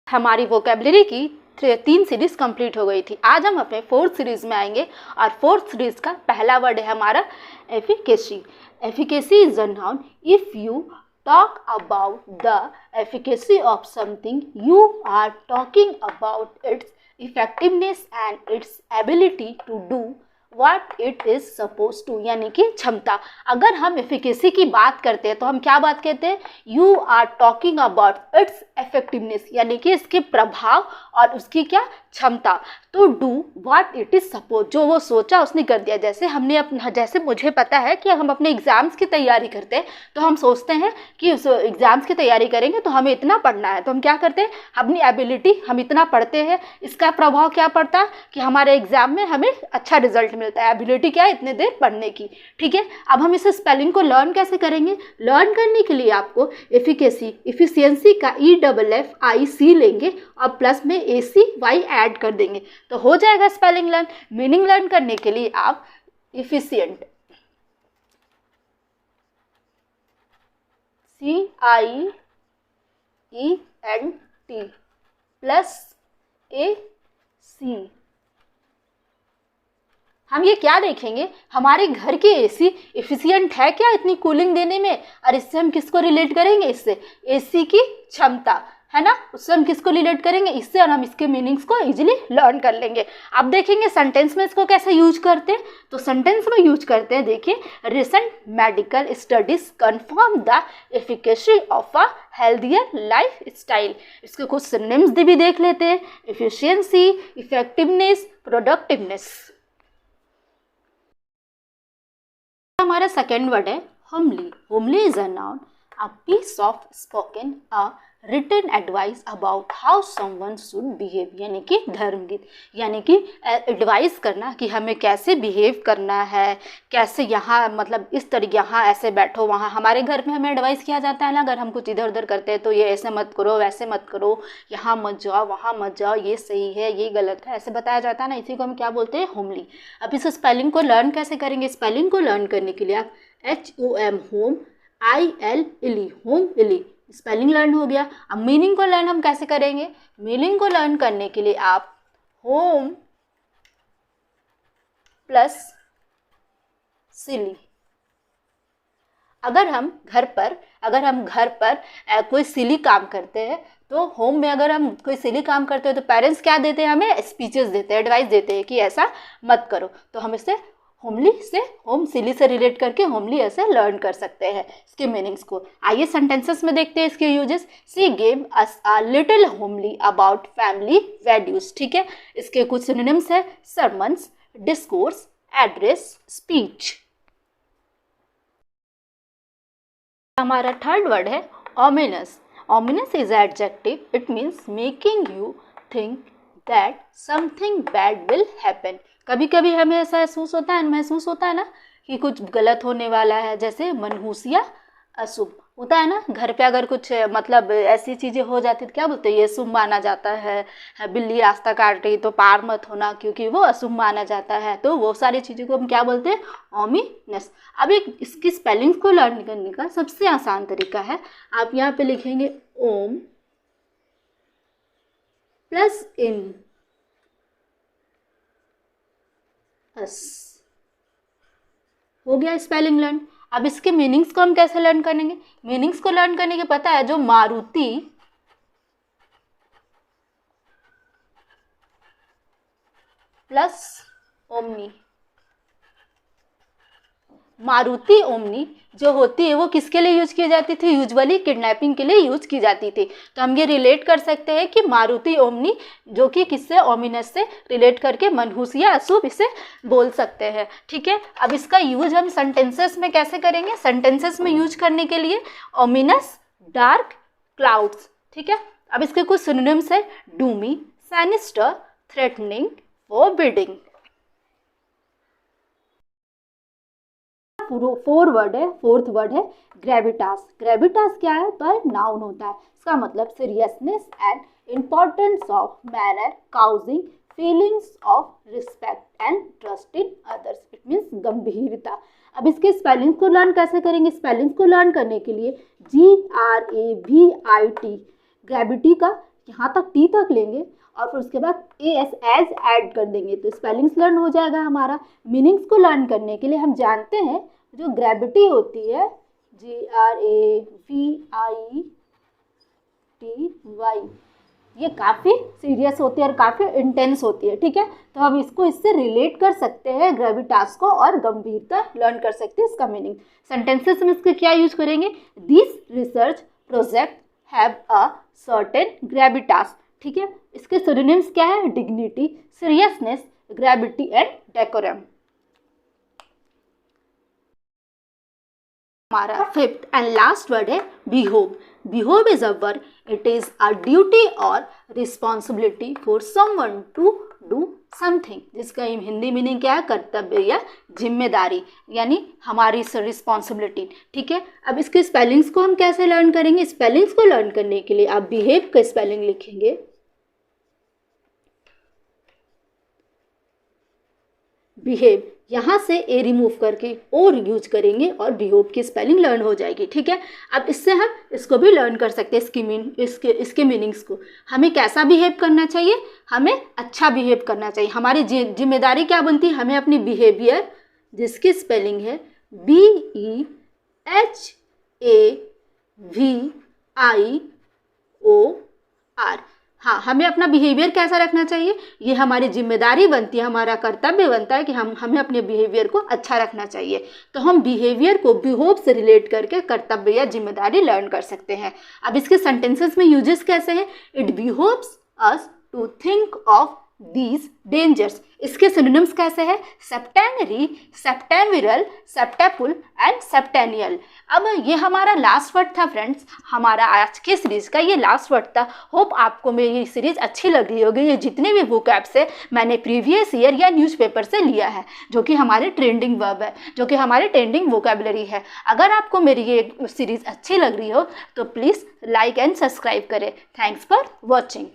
हमारी वोकेबलरी की 3 series complete हो गई थी। आज हम अपने 4th सीरीज में आएंगे और 4th सीरीज का पहला वर्ड है हमारा efficacy. Efficacy is a noun if you talk about the efficacy of something, you are talking about its effectiveness and its ability to do what it is supposed to, यानी कि क्षमता। अगर हम efficacy की बात करते हैं तो हम क्या बात कहते हैं? You are talking about its effectiveness, यानी कि इसके प्रभाव और उसकी क्या क्षमता। तो do what it is suppose, जो वो सोचा उसने कर दिया। जैसे मुझे पता है कि हम अपने एग्जाम्स की तैयारी करते हैं तो हम सोचते हैं कि उस एग्जाम्स की तैयारी करेंगे तो हमें इतना पढ़ना है, तो हम क्या करते हैं, अपनी एबिलिटी हम इतना पढ़ते हैं, इसका प्रभाव क्या पड़ता है कि हमारे एग्जाम में हमें अच्छा रिजल्ट मिलता है। एबिलिटी क्या है? इतने देर पढ़ने की। ठीक है, अब हम इस स्पेलिंग को लर्न कैसे करेंगे? लर्न करने के लिए आपको एफिशिएंसी का EFFIC लेंगे और प्लस में ACY ऐड कर देंगे तो हो जाएगा स्पेलिंग लर्न। मीनिंग लर्न करने के लिए आप इफिशिएंट CIENT प्लस AC। हम ये क्या देखेंगे, हमारे घर की AC इफिशिएंट है क्या इतनी कूलिंग देने में, और इससे हम किसको रिलेट करेंगे? इससे AC की क्षमता है ना, उससे हम किसको रिलेट करेंगे? इससे, और हम इसके मीनिंग्स को इजीली लर्न कर लेंगे। अब देखेंगे सेंटेंस में इसको कैसे यूज करते हैं। तो सेंटेंस में यूज करते हैं, देखिए, recent medical studies confirm the efficacy of a healthier life style. इसके कुछ सिनोनिम्स भी देख लेते हैं, एफिशिएंसी, इफेक्टिवनेस, प्रोडक्टिवनेस। हमारा सेकेंड वर्ड है homely. Homely is a noun, a piece of spoken, a written advice about how someone should behave, यानी कि धर्मगीत, यानी कि एडवाइस करना कि हमें कैसे बिहेव करना है, कैसे यहाँ मतलब इस तरीके यहाँ ऐसे बैठो, वहाँ हमारे घर में हमें एडवाइस किया जाता है ना, अगर हम कुछ इधर उधर करते हैं तो ये ऐसे मत करो, वैसे मत करो, यहाँ मत जाओ, वहाँ मत जाओ, ये सही है, ये गलत है, ऐसे बताया जाता है ना, इसी को हम क्या बोलते हैं? होमली। अब इस स्पेलिंग को लर्न कैसे करेंगे? स्पेलिंग को लर्न करने के लिए आप HOM होम ILLE होम इली स्पेलिंग लर्न हो गया। अब मीनिंग को लर्न हम कैसे करेंगे? मीनिंग को लर्न करने के लिए आप होम प्लस सिली। अगर हम घर पर कोई सिली काम करते हैं तो होम में अगर हम कोई सिली काम करते हैं तो पेरेंट्स क्या देते हैं? हमें स्पीचेस देते हैं, एडवाइस देते हैं कि ऐसा मत करो। तो हम इसे होमली से, होम सिली से रिलेट करके होमली ऐसे लर्न कर सकते हैं इसके मीनिंग्स को। आइए सेंटेंसेस में देखते हैं इसके uses. C gave us a little homely about family values. ठीक है, इसके कुछ सिनोनिम्स है, सरमन्स, डिस्कोर्स, एड्रेस, स्पीच। हमारा थर्ड वर्ड है ominous. Ominous is adjective. It means making you think that something bad will happen. कभी कभी हमें ऐसा महसूस होता है ना कि कुछ गलत होने वाला है, जैसे मनहूस या अशुभ होता है ना। घर पे अगर कुछ मतलब ऐसी चीज़ें हो जाती तो क्या बोलते हैं? ये शुभ माना जाता है, बिल्ली रास्ता काट रही तो पार मत होना क्योंकि वो अशुभ माना जाता है। तो वो सारी चीज़ों को हम क्या बोलते हैं? ओमिनस। अब एक इसकी स्पेलिंग को लर्न करने का सबसे आसान तरीका है, आप यहाँ पे लिखेंगे ओम प्लस इन अस। हो गया स्पेलिंग लर्न। अब इसके मीनिंग्स को हम कैसे लर्न करेंगे? मीनिंग्स को लर्न करने के पता है, जो Maruti plus omni, Maruti omni जो होती है वो किसके लिए यूज की जाती थी? यूजुअली किडनैपिंग के लिए यूज की जाती थी। तो हम ये रिलेट कर सकते हैं कि मारुति ओमनी जो कि किससे? ओमिनस से रिलेट करके मनहूस या अशुभ इसे बोल सकते हैं। ठीक है, अब इसका यूज हम सेंटेंसेस में कैसे करेंगे? सेंटेंसेस में यूज करने के लिए ओमिनस, डार्क, क्लाउड्स। ठीक है, अब इसके कुछ सिनोनिम्स है, डूमी, सैनिस्टर, थ्रेटनिंग, फॉरबिडिंग। फोर्थ वर्ड है ग्रेविटास। ग्रेविटास क्या है? तो नाउन होता है, इसका मतलब seriousness and importance of manner causing feelings of respect and trust in others. It means गंभीरता। अब इसके स्पेलिंग को लर्न कैसे करेंगे? स्पेलिंग को लर्न करने के लिए GRAVIT ग्रेविटी का यहाँ तक टी तक लेंगे और फिर उसके बाद एस एज ऐड कर देंगे तो स्पेलिंग्स लर्न हो जाएगा हमारा। मीनिंग्स को लर्न करने के लिए हम जानते हैं जो ग्रेविटी होती है GRAVITY, ये काफ़ी सीरियस होती है और काफ़ी इंटेंस होती है, ठीक है। तो हम इसको इससे रिलेट कर सकते हैं ग्रेविटास को और गंभीरता लर्न कर सकते हैं इसका मीनिंग। सेंटेंसेस में इसके क्या यूज करेंगे, this research project have a certain gravitas, ठीक है। इसके सिनोनिम्स क्या है, dignity, seriousness, gravity and decorum. हमारा फिफ्थ एंड लास्ट वर्ड है behove. Behove is a verb, it is a duty or responsibility for someone to do something, जिसका Hindi meaning क्या है, कर्तव्य या जिम्मेदारी, यानी हमारी रिस्पॉन्सिबिलिटी, ठीक है। अब इसके स्पेलिंग्स को हम कैसे लर्न करेंगे, स्पेलिंग्स को लर्न करने के लिए आप बिहेव का स्पेलिंग लिखेंगे, बिहेव, यहाँ से ए रिमूव करके और यूज करेंगे और बिहेव की स्पेलिंग लर्न हो जाएगी, ठीक है। अब इससे हम इसको भी लर्न कर सकते हैं, इसके मीनिंग्स को। हमें कैसा बिहेव करना चाहिए, हमें अच्छा बिहेव करना चाहिए। हमारी जिम्मेदारी क्या बनती है, हमें अपनी बिहेवियर, जिसकी स्पेलिंग है BEHAVIOR, हाँ, हमें अपना बिहेवियर कैसा रखना चाहिए, ये हमारी जिम्मेदारी बनती है, हमारा कर्तव्य बनता है कि हमें अपने बिहेवियर को अच्छा रखना चाहिए। तो हम बिहेवियर को बिहेव से रिलेट करके कर्तव्य या जिम्मेदारी लर्न कर सकते हैं। अब इसके सेंटेंसेस में यूजेस कैसे हैं, it behoves us to think of these dangers, इसके सिनोनिम्स कैसे हैं, सेप्टेनरी, सेप्टेमिरल, सेप्टेपुल एंड सेप्टेनियल। अब ये हमारा लास्ट वर्ड था फ्रेंड्स, हमारा आज के सीरीज का ये लास्ट वर्ड था। होप आपको मेरी सीरीज अच्छी लग रही होगी। ये जितने भी वोकैब्स है मैंने प्रीवियस ईयर या न्यूज़पेपर से लिया है, जो कि हमारे ट्रेंडिंग वर्ब है, जो कि हमारे ट्रेंडिंग वोकैबुलरी है। अगर आपको मेरी ये सीरीज अच्छी लग रही हो तो प्लीज़ लाइक एंड सब्सक्राइब करें। Thanks for watching.